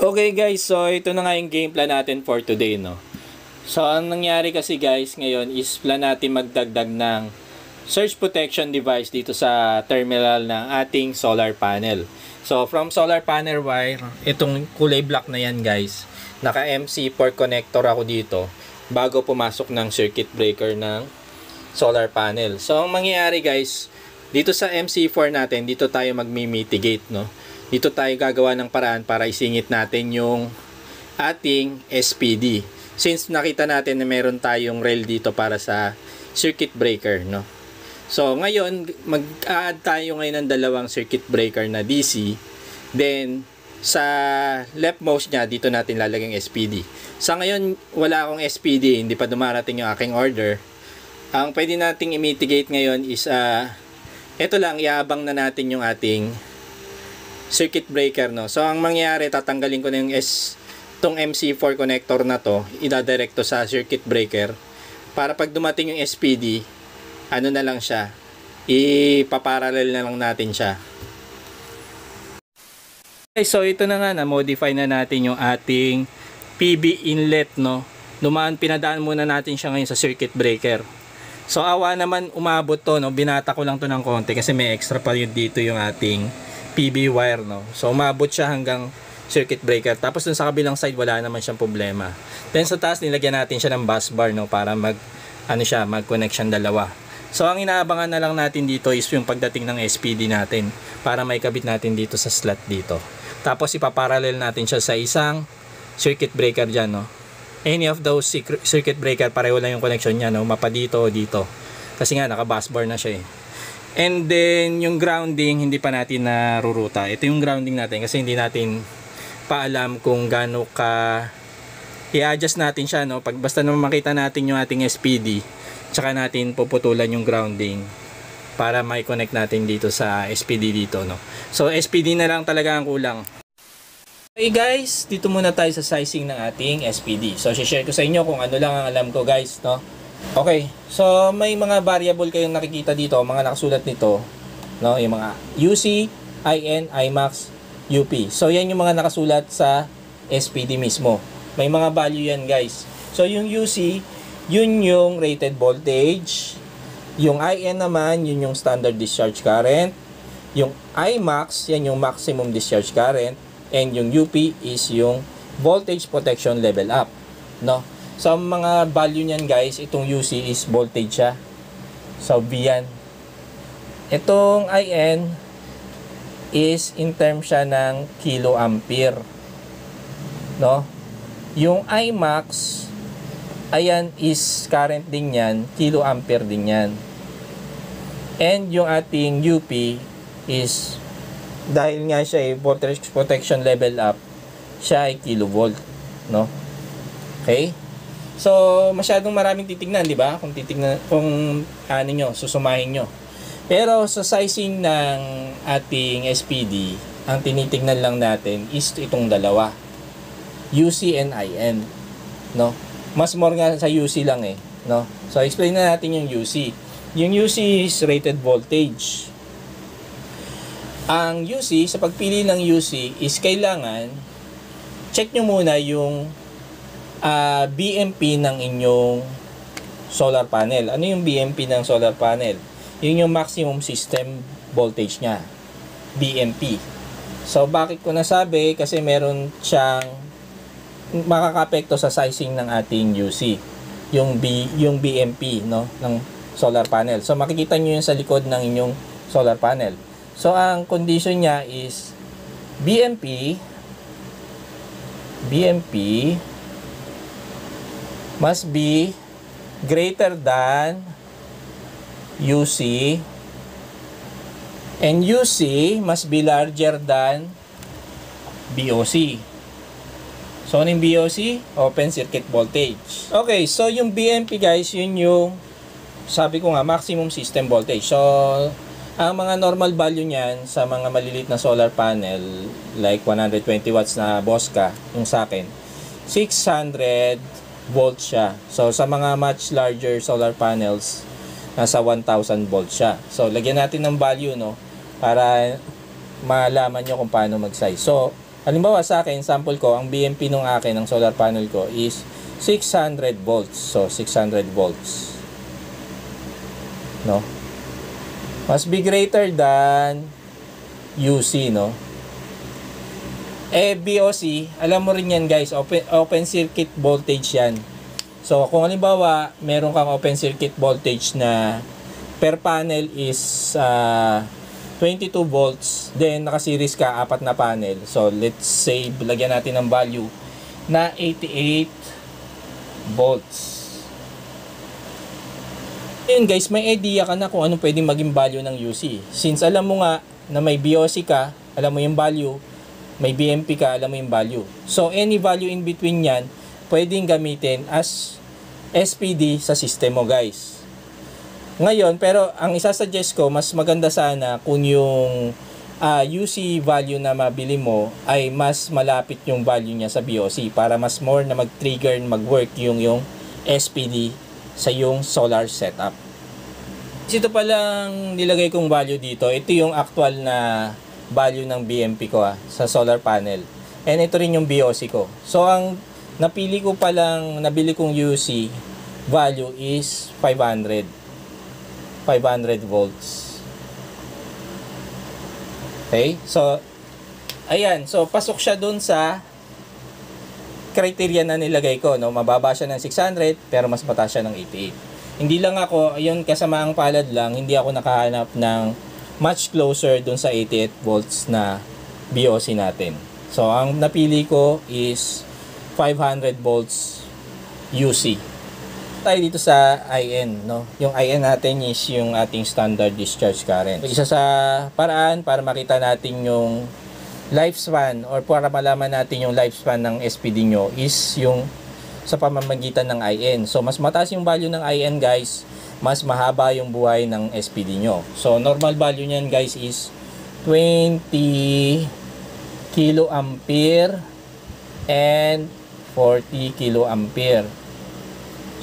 Okay guys, so ito na nga yung game plan natin for today, no. So ang nangyari kasi guys ngayon is plan natin magdagdag ng surge protection device dito sa terminal ng ating solar panel. So from solar panel wire, itong kulay black na yan guys, naka MC4 connector ako dito bago pumasok ng circuit breaker ng solar panel. So ang mangyayari guys, dito sa MC4 natin, dito tayo magmi-mitigate, no. Dito tayo gagawa ng paraan para isingit natin yung ating SPD. Since nakita natin na meron tayong rail dito para sa circuit breaker, no. So ngayon mag-add tayo ngayon ng dalawang circuit breaker na DC. Then sa leftmost niya dito natin lalagyan yung SPD. Sa ngayon wala akong SPD, hindi pa dumarating yung aking order. Ang pwede nating i-mitigate ngayon is ito lang, iabang na natin yung ating circuit breaker, no. So ang mangyayari, tatanggalin ko na yung tong MC4 connector na to, idadirect to sa circuit breaker para pag dumating yung SPD, ano na lang siya, ipaparallel na lang natin siya. Okay, so ito na nga, na-modify na natin yung ating PB inlet, no. Pinadaan muna natin siya ngayon sa circuit breaker. So awa naman umabot to, no. Binata ko lang to ng konti kasi may extra pa yun dito yung ating PB wire, no. So umabot siya hanggang circuit breaker. Tapos dun sa kabilang side wala naman siyang problema. Then sa taas nilagyan natin siya ng bus bar, no, para mag-connection dalawa. So ang inaabangan na lang natin dito is yung pagdating ng SPD natin para may kabit natin dito sa slot dito. Tapos ipaparallel natin siya sa isang circuit breaker diyan, no. Any of those circuit breaker pareho lang yung connection niya, no, mapa dito o dito. Kasi nga naka bus bar na siya eh. And then, yung grounding, hindi pa natin naruruta. Ito yung grounding natin kasi hindi natin pa alam kung gaano ka i-adjust natin siya, no? Basta naman makita natin yung ating SPD, tsaka natin puputulan yung grounding para mai-connect natin dito sa SPD dito, no? So, SPD na lang talaga ang kulang. Okay guys, dito muna tayo sa sizing ng ating SPD. So, share ko sa inyo kung ano lang ang alam ko guys, no? Okay, so may mga variable kayong nakikita dito, mga nakasulat nito, no, yung mga UC, IN, IMAX, UP. So yan yung mga nakasulat sa SPD mismo. May mga value yan guys. So yung UC, yun yung rated voltage. Yung IN naman, yun yung standard discharge current. Yung IMAX, yan yung maximum discharge current. And yung UP is yung voltage protection level up, no. So, mga value niyan guys, itong UC is voltage siya. So, V yan. Itong IN is in terms siya ng kiloampere. No? Yung IMAX, ayan is current din yan, kiloampere din yan. And yung ating UP is, dahil nga siya ay voltage protection level up, siya ay kilovolt. No? Okay? So, masyadong maraming titignan, di ba? Kung titignan, kung ano nyo, susumahin nyo. Pero sa sizing ng ating SPD, ang tinitignan lang natin is itong dalawa. UC and IN. No? Mas more nga sa UC lang eh. No? So, explain na natin yung UC. Yung UC is rated voltage. Ang UC, sa pagpili ng UC is kailangan, check nyo muna yung BMP ng inyong solar panel. Ano yung BMP ng solar panel? Yun yung maximum system voltage nya, BMP. So bakit ko nasabi? Kasi meron siyang makakapekto sa sizing ng ating UC, yung BMP, no, ng solar panel. So makikita nyo yun sa likod ng inyong solar panel. So ang condition nya is BMP must be greater than UC, and UC must be larger than BOC. So, ano yung BOC? Open circuit voltage. Okay, so yung BMP guys, yun yung, sabi ko nga, maximum system voltage. So, ang mga normal value niyan sa mga maliliit na solar panel, like 120 watts na Bosca, yung sa akin, 600 volts siya. So, sa mga much larger solar panels, nasa 1,000 volts siya. So, lagyan natin ng value, no, para malaman nyo kung paano mag-size. So, Halimbawa sa akin, sample ko, ang BMP nung akin, ng solar panel ko is 600 volts. So, 600 volts. No? Must be greater than UC, no? BOC, alam mo rin yan guys, open circuit voltage yan. So, kung halimbawa, meron kang open circuit voltage na per panel is 22 volts, then naka-series ka, 4 na panel. So, let's say, lagyan natin ng value na 88 volts. Ayun guys, may idea ka na kung anong pwedeng maging value ng UC. Since alam mo nga na may BOC ka, alam mo yung value, may BMP ka, alam mo yung value. So, any value in between yan, pwedeng gamitin as SPD sa system mo guys. Ngayon, pero ang isasuggest ko, mas maganda sana kung yung UC value na mabili mo ay mas malapit yung value niya sa BOC para mas more na mag-trigger, mag-work yung SPD sa yung solar setup. Ito palang nilagay kong value dito. Ito yung actual na value ng BMP ko sa solar panel. And ito rin yung BOC ko. So, ang napili ko palang, nabili kong UC value is 500 volts. Okay? So, ayan. So, pasok siya dun sa criteria na nilagay ko. No? Mababa siya ng 600 pero mas mataas siya ng 88. Hindi lang ako, ayun, kasamaang palad lang, hindi ako nakahanap ng much closer dun sa 88 volts na BOC natin. So, ang napili ko is 500 volts UC. Tayo dito sa IN, no? Yung IN natin is yung ating standard discharge current. Isa sa paraan para makita natin yung lifespan or para malaman natin yung lifespan ng SPD nyo is yung sa pamamagitan ng IN. So, mas mataas yung value ng IN guys, mas mahaba yung buhay ng SPD nyo. So, normal value niyan guys is 20 kiloampere and 40 kiloampere.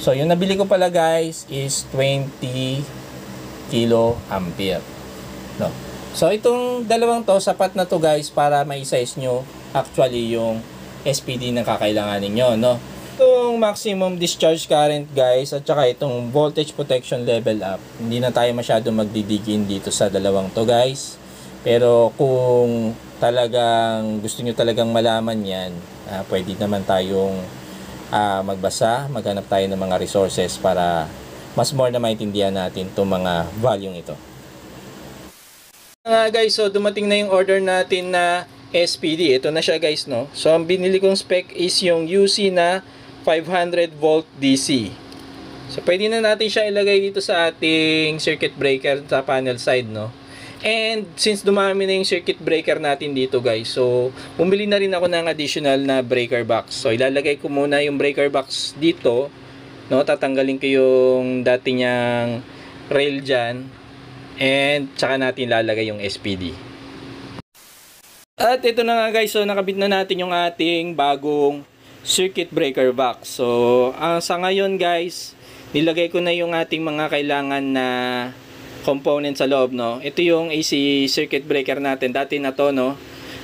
So, yung nabili ko pala guys is 20 kiloampere. No? So, itong dalawang to, sapat na to guys para ma-size nyo actually yung SPD na kakailanganin nyo. No? Itong maximum discharge current guys at saka itong voltage protection level up, hindi na tayo masyado magdidigin dito sa dalawang to guys. Pero kung talagang gusto nyo talagang malaman yan, pwede naman tayong magbasa, maghanap tayo ng mga resources para mas more na maintindihan natin itong mga value ito. Guys, so dumating na yung order natin na SPD. Ito na siya guys, no? So ang binili kong spec is yung UC na 500 volt DC. So pwede na natin siya ilagay dito sa ating circuit breaker sa panel side, no? And since dumami na yung circuit breaker natin dito guys, so bumili na rin ako ng additional na breaker box. So ilalagay ko muna yung breaker box dito, no? Tatanggalin ko yung dati niyang rail dyan, and tsaka natin lalagay yung SPD. At ito na nga guys, so nakabit na natin yung ating bagong circuit breaker box. So sa ngayon guys, nilagay ko na yung ating mga kailangan na component sa loob, no? Ito yung AC circuit breaker natin. Dati na to, no?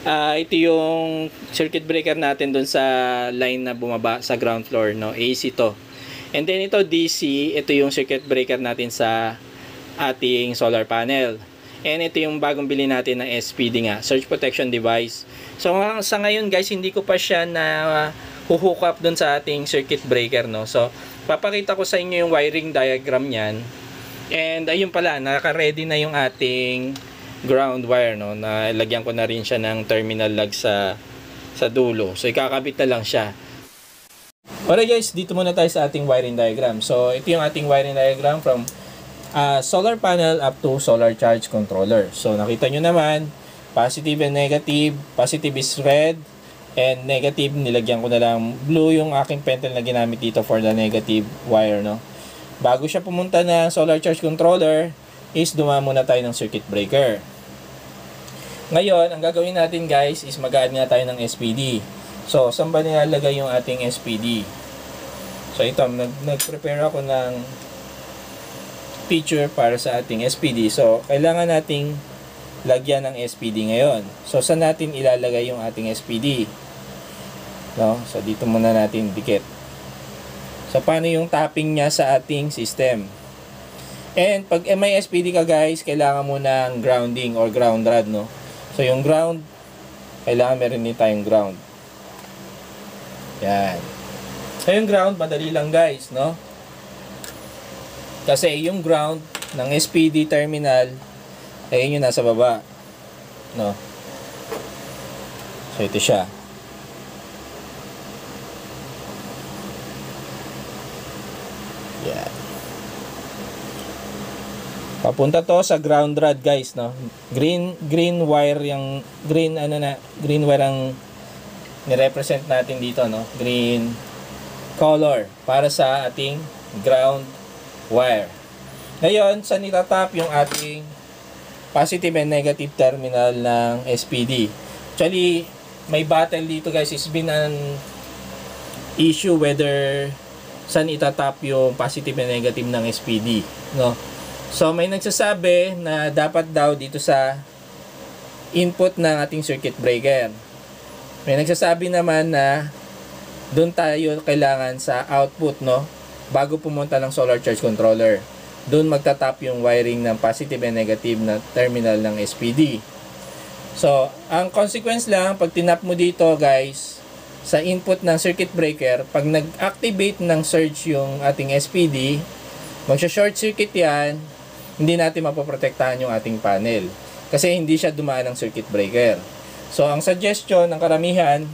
Ito yung circuit breaker natin doon sa line na bumaba sa ground floor, no? AC to. And then ito DC, ito yung circuit breaker natin sa ating solar panel. And ito yung bagong bili natin na SPD nga, surge protection device. So sa ngayon guys, hindi ko pa siya na hook up doon sa ating circuit breaker, no? So papakita ko sa inyo yung wiring diagram niyan. And ayun pala, naka-ready na yung ating ground wire, no? Nalagyan ko na rin siya ng terminal lug sa dulo. So ikakabit na lang siya. Alright guys, dito muna tayo sa ating wiring diagram. So ito yung ating wiring diagram from solar panel up to solar charge controller. So nakita nyo naman, positive and negative. Positive is red and negative, nilagyan ko na lang blue yung aking pentel na ginamit dito for the negative wire, no? Bago siya pumunta ng solar charge controller is dumaan muna tayo ng circuit breaker. Ngayon, ang gagawin natin guys is mag-add nga tayo ng SPD. So, saan ba nilalagay yung ating SPD? So, ito, nag-prepare ako ng picture para sa ating SPD. So, kailangan nating lagyan ng SPD ngayon. So, saan natin ilalagay yung ating SPD? No? So, dito muna natin dikit. So, paano yung tapping niya sa ating system? And, pag may SPD ka guys, kailangan mo ng grounding or ground rod, no? So, yung ground, kailangan meron din tayong ground. Yan. So, yung ground, madali lang guys, no? Kasi yung ground ng SPD terminal, ayun yung nasa baba, no? So, ito siya. Yan. Papunta to sa ground rod guys, no? Green wire yung green wire ang ni-represent natin dito, no? Green color para sa ating ground wire. Ngayon, saan itatap yung ating positive and negative terminal ng SPD? Actually, may battle dito guys. It's been an issue whether saan itatap yung positive and negative ng SPD, no? So, may nagsasabi na dapat daw dito sa input ng ating circuit breaker. May nagsasabi naman na doon tayo kailangan sa output, no? Bago pumunta ng solar charge controller. Doon magtatap yung wiring ng positive and negative na terminal ng SPD. So, ang consequence lang, pag tinap mo dito guys, sa input ng circuit breaker, pag nag-activate ng surge yung ating SPD, magsha-short circuit yan, hindi natin mapoprotektahan yung ating panel. Kasi hindi siya dumaan ng circuit breaker. So, ang suggestion ng karamihan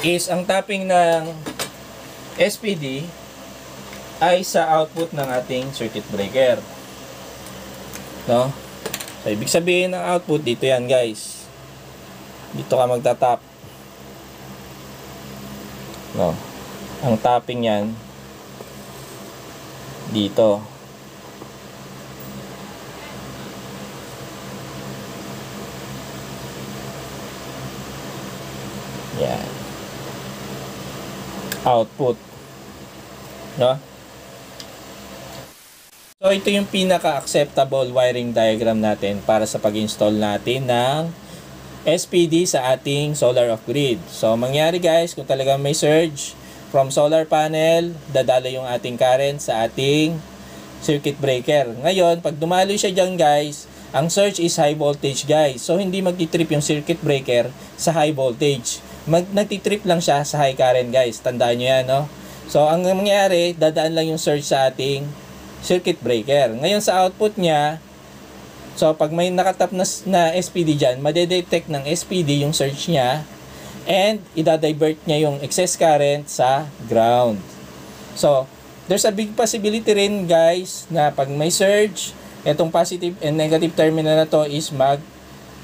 is ang tapping ng SPD ay sa output ng ating circuit breaker. No? So, ibig sabihin ng output, dito yan guys. Dito ka magtatap. No? Ang tapping yan, dito. Yan. Output. No? So, ito yung pinaka-acceptable wiring diagram natin para sa pag-install natin ng SPD sa ating solar off-grid. So, mangyari guys, kung talagang may surge from solar panel, dadalo yung ating current sa ating circuit breaker. Ngayon, pag dumalo siya dyan guys, ang surge is high voltage guys. So, hindi magti-trip yung circuit breaker sa high voltage. Nagti-trip lang siya sa high current guys. Tandaan nyo yan, no? So, ang mangyayari, dadaan lang yung surge sa ating circuit breaker. Ngayon sa output niya, so pag may nakatap na SPD dyan, madedetect ng SPD yung surge niya and idadivert niya yung excess current sa ground. So, there's a big possibility rin guys na pag may surge, itong positive and negative terminal na to is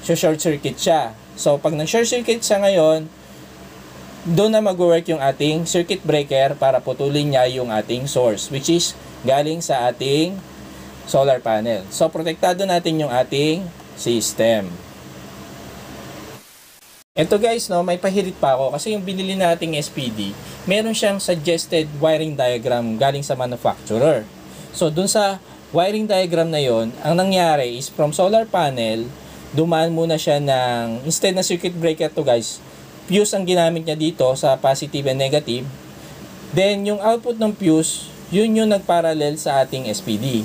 short circuit siya. So, pag nag-short circuit siya ngayon, doon na mag-work yung ating circuit breaker para putulin niya yung ating source, which is galing sa ating solar panel. So, protektado natin yung ating system. Ito guys, no, may pahirit pa ako kasi yung binili nating SPD, meron siyang suggested wiring diagram galing sa manufacturer. So, dun sa wiring diagram na yon, ang nangyari is from solar panel, dumaan muna siya ng, instead na circuit breaker to guys, fuse ang ginamit niya dito sa positive and negative. Then, yung output ng fuse, yun yung nagparallel sa ating SPD.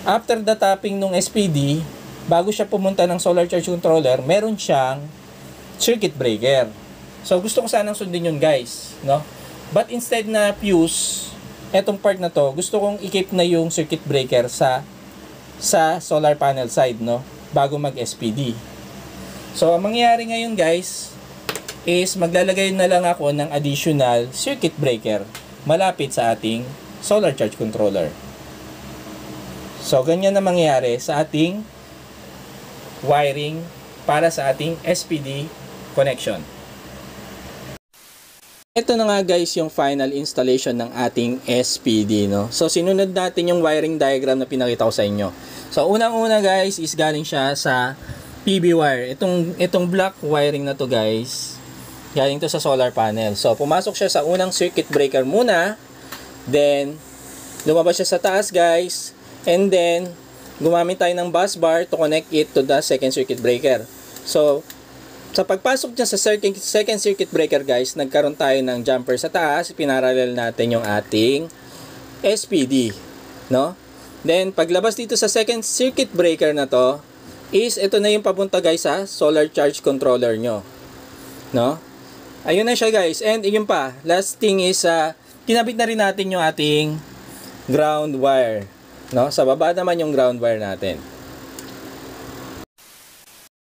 After the tapping ng SPD, bago siya pumunta ng solar charge controller, meron siyang circuit breaker. So, gusto ko sanang sundin yun guys, no? But instead na fuse, etong part na to, gusto kong i-keep na yung circuit breaker sa solar panel side, no? Bago mag-SPD. So, ang mangyayari ngayon guys, is maglalagay na lang ako ng additional circuit breaker malapit sa ating solar charge controller. So, ganyan na mangyayari sa ating wiring para sa ating SPD connection. Ito na nga guys yung final installation ng ating SPD, no? So, sinunod natin yung wiring diagram na pinakita ko sa inyo. So, unang-una guys is galing siya sa PB wire. Itong black wiring na to guys, galing to sa solar panel. So, pumasok siya sa unang circuit breaker muna. Then, lumabas siya sa taas guys. And then, gumamit tayo ng bus bar to connect it to the second circuit breaker. So, sa pagpasok niya sa second circuit breaker guys, nagkaroon tayo ng jumper sa taas, pinarallel natin yung ating SPD, no? Then, paglabas dito sa second circuit breaker na to, is ito na yung papunta guys sa solar charge controller nyo, no? Ayun na siya guys. And yun pa, last thing is kinabit na rin natin yung ating ground wire, no? Sa baba naman yung ground wire natin.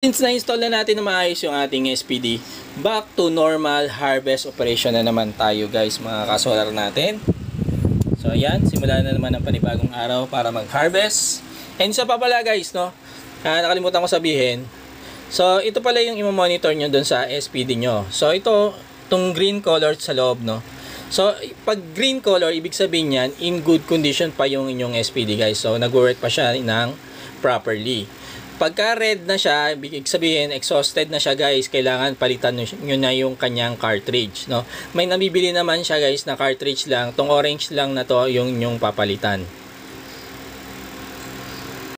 Since na-install na natin na maayos yung ating SPD, back to normal harvest operation na naman tayo guys, mga kasolar natin. So ayan, simula na naman ang panibagong araw para mag-harvest. And isa pa pala guys, no? Nakalimutan ko sabihin. So ito pala yung i-monitor nyo dun sa SPD nyo. So itong green color sa loob, no? So pag green color, ibig sabihin yan, in good condition pa yung inyong SPD guys. So nag-work pa siya ng properly. Pagka red na siya, ibig sabihin exhausted na siya guys, kailangan palitan nyo na yung kanyang cartridge, no? May nabibili naman siya guys na cartridge lang, tong orange lang na to yung papalitan.